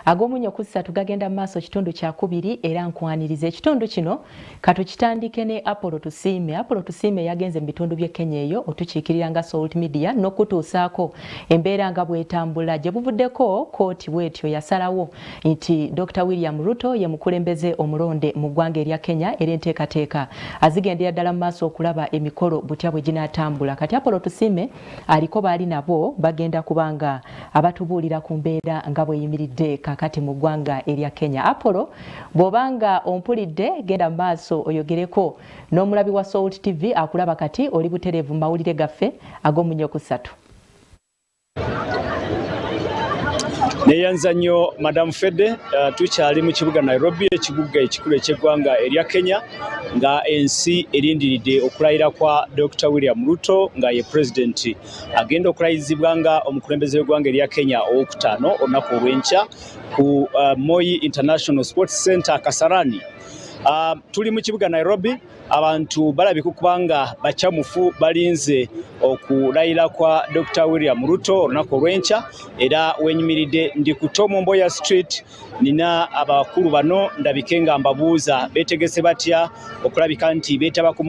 Ag'omunyo ku 3 gagenda maaso kitundu kya 2 era nkwaniriza ekitundu kino katukitandike ne Apollo Tusiime. Apollo Tusiime yagenze mu bitundu bye Kenya eyo otukiikirira nga Salt Media n'okutuusaako embeera nga bwetambula gye buvuddeko kooti bwetyo yasalawo nti Dr. William Ruto ye mukulembeze omulonde mu ggwanga erya Kenya era enteekateeka azigendera ddala mu maaso okulaba emikolo butya bwe ginaatambula. Kati Apollo Tusiime aliko baali nabo bagenda kubanga abatubuulira ku mbeera nga bweyimiridde kakati mu ggwanga erya Kenya. Apollo bw'obanga ompulidde genda mu maaso oyogereko n'omulabi wa Salt TV akulaba kati oli butereevu mu mawulire gaffe ag'omunyo ku 3. Neyanza nnyo Madam Fede, tukyali mu kibuga Nairobi, ekibuga ekikulu eky'eggwanga erya Kenya, nga ensi erindiridde okulayira kwa Dr. William Ruto nga ye president agenda okulayizibwa nga omukulembeze w'eggwanga erya Kenya owokutaano olunaku olw'enkya ku Moi International Sports Center Kasarani. Tuli mu kibuga Nairobi, abantu balabika kubanga bakyamufu balinze okulayira kwa Dr. William Ruto olunaku olw'enkya era wenyimiridde ndi ku Tom Mboya Street. Nina abakulu bano ndabike nga mbabuuza beetegese batya okulabika nti beetaba ku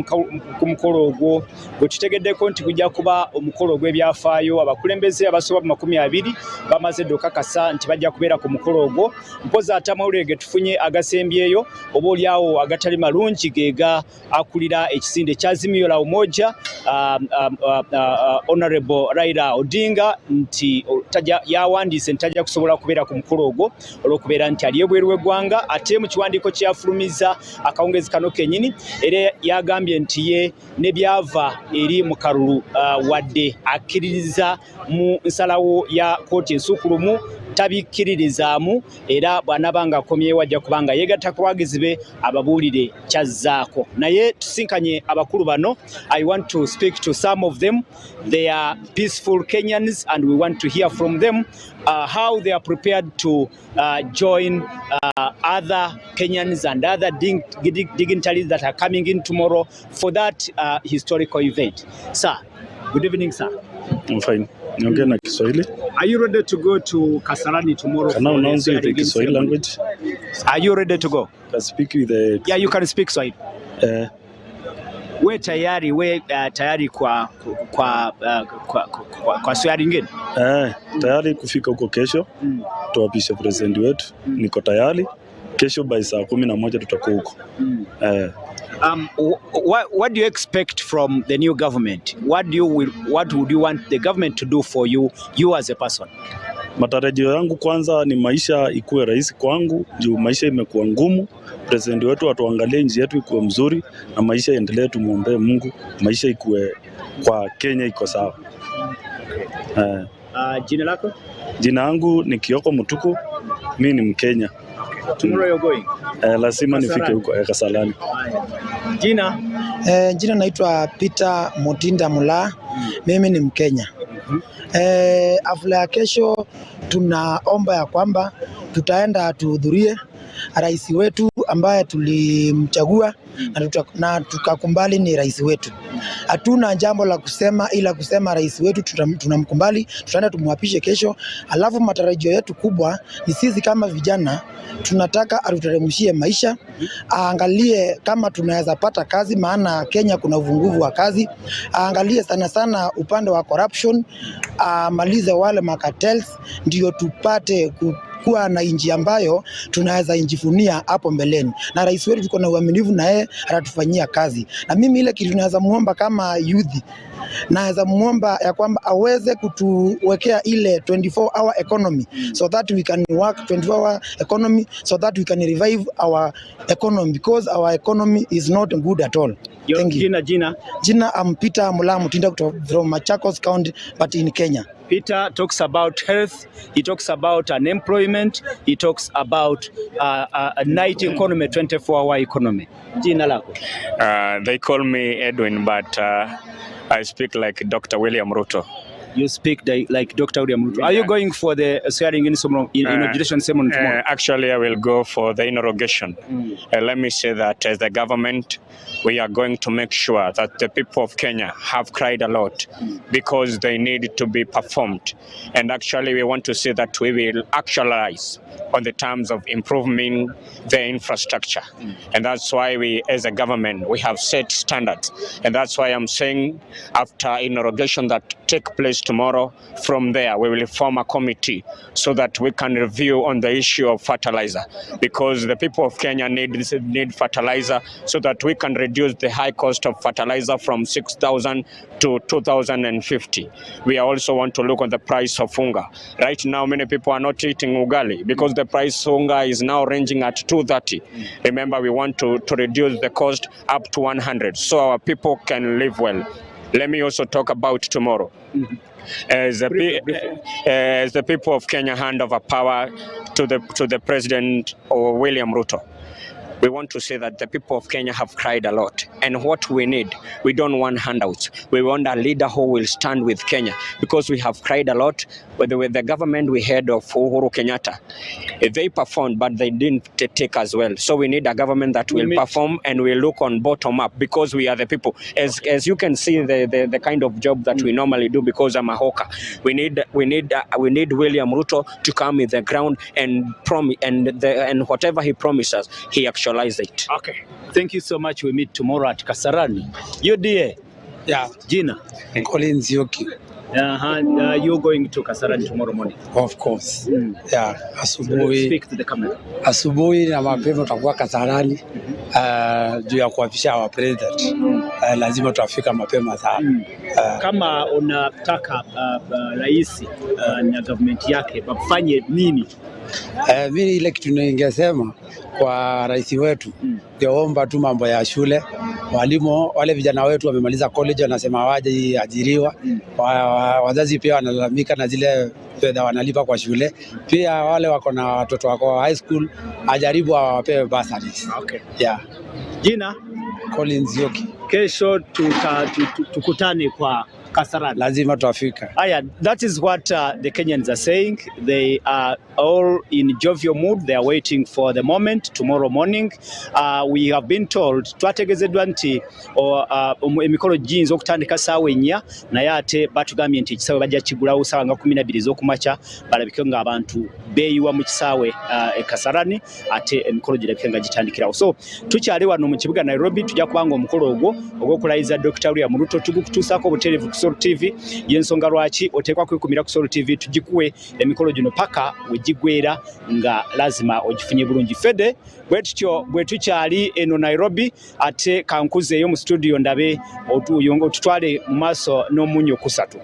mukolo ogwo gwe tutegeddeko nti gujja kuba omukolo ogw'ebyafaayo. Abakulembeze abasoba 20 bamaze dde okakasa nti bajja kubeera ku mukolo ogwo. Mpoza ate amawulire ge tufunye agasembyeyo oba oliawo agatali malungi geega akulira ekisinde kya Azimio la Umoja Honorable Raila Odinga nti yawandiise nti tajja kusobola kubeera ku mukolo ogwo olw'okubeera nti ali ebweru w'eggwanga. Ate mu kiwandiiko kyafulumiza akawungezi kano kennyini era yagambye nti ye ne byava eri mu kalulu wadde akkiririza mu nsalawo ya kooti ensuukulumu tabikkiririzaamu era bw'anaabanga akomyewo ajja kubanga yeegatta ku bawagizi be ababuulire kyazzaako. Naye tusinkanye abakulu bano. I want to speak to some of them. They are peaceful Kenyans and we want to hear from them how they are prepared to join other Kenyans and other dignitaries that are coming in tomorrow for that historical event. Sir, good evening, sir. I'm fine. Na Kiswahili. Are you ready to go to Kasarani tomorrow? Can I announce the Kiswahili language? Are you ready to go? Can speak with the... Yeah, you can speak Swahili. We tayari kwa swearing in? Tayari kufika huko kesho. Tuwapishe president wetu. Niko tayari. Kesho by saa 11 tutakuwa huko. What do you expect from the new government? What would you want the government to do for you as a person? Matarajio yangu kwanza ni maisha ikuwe rahisi kwangu, juu maisha imekuwa ngumu. President wetu atuangalie nchi yetu ikuwe mzuri na maisha endelee, tumuombe Mungu maisha ikuwe kwa Kenya iko sawa. Jina lako? Jina langu ni Kioko Mutuku. Mimi ni Mkenya. Tomorrow you're going? Lazima nifike huko Kasarani. Jina? Jina naitwa Peter Mutinda Mula. Mimi ni Mkenya. Afla ya kesho tunaomba ya kwamba tutaenda tuhudhurie rais wetu ambaye tulimchagua na tukakumbali ni rais wetu. Hatuna jambo la kusema ila kusema rais wetu tunamkumbali, tutaenda tumwapishe kesho. Alafu matarajio yetu kubwa ni sisi kama vijana tunataka atuteremshie maisha, aangalie kama tunaweza pata kazi, maana Kenya kuna uvunguvu wa kazi. Aangalie sana sana upande wa corruption, malize wale makartels ndio tupate kuwa na nchi ambayo tunaweza injifunia hapo mbeleni. Na rais wetu tuko na uaminifu na yeye atatufanyia kazi. Na mimi ile kitu naweza muomba kama youth, naweza muomba ya kwamba aweze kutuwekea ile 24-hour economy so that we can work 24-hour economy so that we can revive our economy because our economy is not good at all. Thank you. Jina I'm Peter Mula Mutinda from Machakos County but in Kenya. Peter talks about health, he talks about unemployment, he talks about a night economy, 24-hour economy. Jina lako? They call me Edwin, but I speak like Dr. William Ruto. You speak like Dr. William Ruto. Are you going for the swearing in inauguration ceremony tomorrow? Actually, I will go for the inauguration. Let me say that as the government, we are going to make sure that the people of Kenya have cried a lot because they need to be performed. And actually, we want to say that we will actualize on the terms of improving the infrastructure. And that's why we, as a government, we have set standards. And that's why I'm saying after inauguration that take place tomorrow, from there, we will form a committee so that we can review on the issue of fertilizer, because the people of Kenya need fertilizer so that we can reduce the high cost of fertilizer from 6,000 to 2,050. We also want to look on the price of unga. Right now, many people are not eating ugali because the price of unga is now ranging at 230. Remember, we want to reduce the cost up to 100 so our people can live well. Let me also talk about tomorrow. As the people of Kenya hand over power to the President William Ruto, we want to say that the people of Kenya have cried a lot. And what we need, we don't want handouts. We want a leader who will stand with Kenya, because we have cried a lot with the government we had of Uhuru Kenyatta. They performed, but they didn't take as well. So we need a government that will perform and will look on bottom up, because we are the people. As you can see, the kind of job that we normally do, because I'm a hawker. We need William Ruto to come in the ground and whatever he promises, he actualizes it. Okay. Thank you so much. We meet tomorrow at Kasarani. UDA. Yeah. Gina. Collins Yoki. You're going to Kasarani tomorrow morning. Of course. Yeah. Asubuhi. Speak to the camera. Asubuhi na mapema tutakuwa Kasarani juu ya kuapisha wa president. Lazima tuafika mapema sana. Kama unataka rais na government yake wafanye nini? Mimi ile kitu ningesema kwa rais wetu, ngeomba tu mambo ya shule. Walimu wale vijana wetu wamemaliza college, wanasema waje ajiriwa. Wazazi pia wanalalamika na zile fedha wanalipa kwa shule. Pia wale wako na watoto wako high school, ajaribu awapewe bursaries. Okay. Yeah. Jina Collins Yoki. Kesho tukutane kwa Kasarani. Lazima tuafika. That is what the Kenyans are saying. They are all in jovial mood. They are waiting for the moment tomorrow morning. We have been told twategezedwa nti emikolo jinzo okutandika saawa ennya naye ate batugambye nti ekisaawe bajja kigulawo saawa nga 12 z'okumakya balabike nga abantu beeyiwa mu kisaawe Kasarani ate emikolo girabike nga gitandikirawo. So tukyali wano mu kibuga Nairobi, tujja kubanga omukolo ogw'okulayiza Dr. William Ruto tugukutuusaako obutereevu ku Solo TV. Yensonga lwaki oteekwa kwekumira ku Solo TV tugikuwe emikolo gino paka wegigwera nga lazima ogifunye bulungi. Fede bwe tukyali eno Nairobi, ate kankuzeeyo mu studio ndabe otutwale mu maaso n'omunyo kusatu.